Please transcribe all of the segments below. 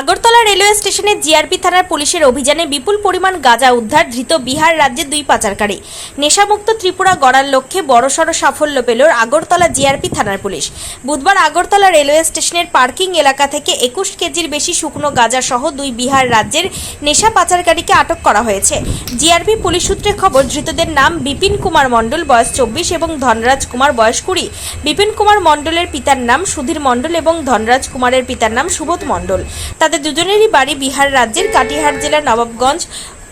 Agartala railway স্টেশনে GRP থানার পুলিশের অভিযানে বিপুল পরিমাণ গাঁজা উদ্ধার, ধৃত বিহার রাজ্যের দুই পাচারকারী। নেশামুক্ত ত্রিপুরা গড়ার লক্ষ্যে বড়সড় সাফল্য পেল আগরতলা জিআরপি থানার পুলিশ। বুধবার আগরতলা রেলওয়ে স্টেশনের পার্কিং এলাকা থেকে 21 কেজির বেশি শুকনো গাঁজা সহ দুই বিহার রাজ্যের নেশা পাচারকারীকে আটক করা হয়েছে। জিআরপি পুলিশ সূত্রে খবর, ধৃতদের নাম বিপিন কুমার মণ্ডল, বয়স 24 এবং ধনরাজ কুমার, বয়স 20। বিপিন কুমার মণ্ডলের পিতার নাম সুধীর মণ্ডল এবং ধনরাজ কুমারের পিতার নাম সুবোধ মণ্ডল। তাদের দুজনেরই বাড়ি বিহার রাজ্যের কাটিহার জেলার নবাবগঞ্জ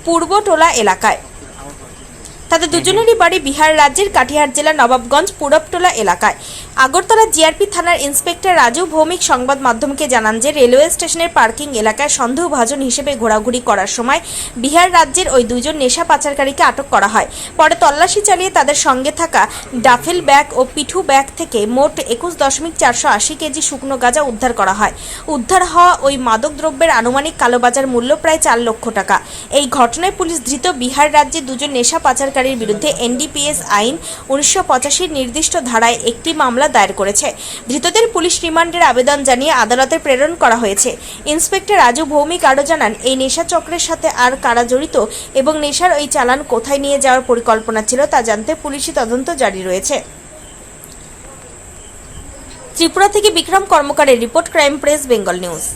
পূর্বটোলা এলাকায়। আগরতলা জিআরপি থানার ইন্সপেক্টর রাজু ভৌমিক সংবাদ মাধ্যমকে জানান যে রেলওয়ে স্টেশনের পার্কিং এলাকায় সন্দেহভাজন হিসেবে ঘোরাঘুরি করার সময় বিহার রাজ্যের ওই দুইজন নেশা পাচারকারীকে আটক করা হয়। পরে তল্লাশি চালিয়ে তাদের সঙ্গে থাকা ডাফেল ব্যাগ ও পিঠু ব্যাগ থেকে মোট 21.480 কেজি শুকনো গাঁজা উদ্ধার করা হয়। উদ্ধার হওয়া ওই মাদক দ্রব্যের আনুমানিক কালোবাজার মূল্য প্রায় 4 লক্ষ টাকা। এই ঘটনায় পুলিশ ধৃত বিহার রাজ্যের দুজন নেশা পাচারকারীর বিরুদ্ধে এনডিপিএস আইন 1985 নির্দিষ্ট ধারায় একটি মামলা দায়ের করেছে। ধৃতদের পুলিশ রিমান্ডের আবেদন জানিয়ে আদালতে প্রেরণ করা হয়েছে। ইন্সপেক্টর রাজু ভৌমিক আরও জানান, এই নেশা চক্রের সাথে আর কারা জড়িত এবং নেশার ওই চালান কোথায় নিয়ে যাওয়ার পরিকল্পনা ছিল তা জানতে পুলিশি তদন্ত জারি রয়েছে। ত্রিপুরা থেকে বিক্রম কর্মকারের report, crime press Bengal news.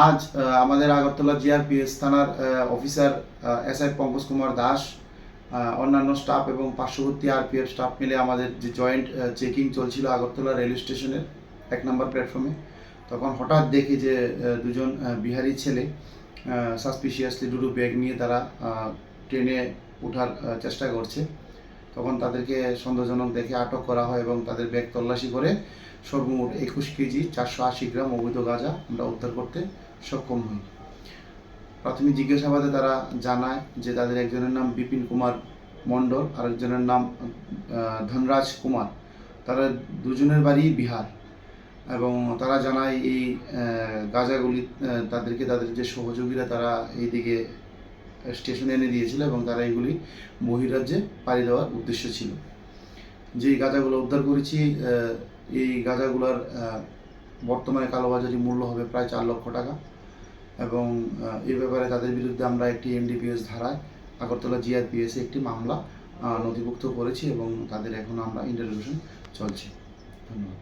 আজ আমাদের আগরতলা জিআরপিএস থানার অফিসার এসআই পঙ্কজ কুমার দাস, অন্যান্য স্টাফ এবং পার্শ্ববর্তী আরপিএফ স্টাফ মিলে আমাদের যে জয়েন্ট চেকিং চলছিল আগরতলা রেলওয়ে স্টেশনের 1 নম্বর প্ল্যাটফর্মে, তখন হঠাৎ দেখি যে দুজন বিহারি ছেলে সাসপিশিয়াসলি দুটো ব্যাগ নিয়ে তারা ট্রেনে ওঠার চেষ্টা করছে। তখন তাদেরকে সন্দেহজনক দেখে আটক করা হয় এবং তাদের ব্যাগ তল্লাশি করে সর্বমোট 21 কেজি 480 গ্রাম অবৈধ গাঁজা আমরা উদ্ধার করতে সক্ষম হই। প্রাথমিক জিজ্ঞাসাবাদে তারা জানায় যে তাদের একজনের নাম বিপিন কুমার মণ্ডল, আরেকজনের নাম ধনরাজ কুমার। তারা দুজনের বাড়ি বিহার এবং তারা জানায় এই গাঁজাগুলি তাদেরকে তাদের যে সহযোগীরা তারা এইদিকে স্টেশনে এনে দিয়েছিল এবং তারা এইগুলি বহিরাজ্যে পাড়ি দেওয়ার উদ্দেশ্য ছিল। যেই গাঁজাগুলো উদ্ধার করেছি, এই গাঁজাগুলোর বর্তমানে কালোবাজারি মূল্য হবে প্রায় 4 লক্ষ টাকা এবং এই ব্যাপারে তাদের বিরুদ্ধে আমরা একটি এনডিপিএস ধারায় আগরতলা জিআরপিএসে একটি মামলা নথিভুক্ত করেছি এবং তাদের এখন আমরা ইন্টারোগেশন চলছে। ধন্যবাদ।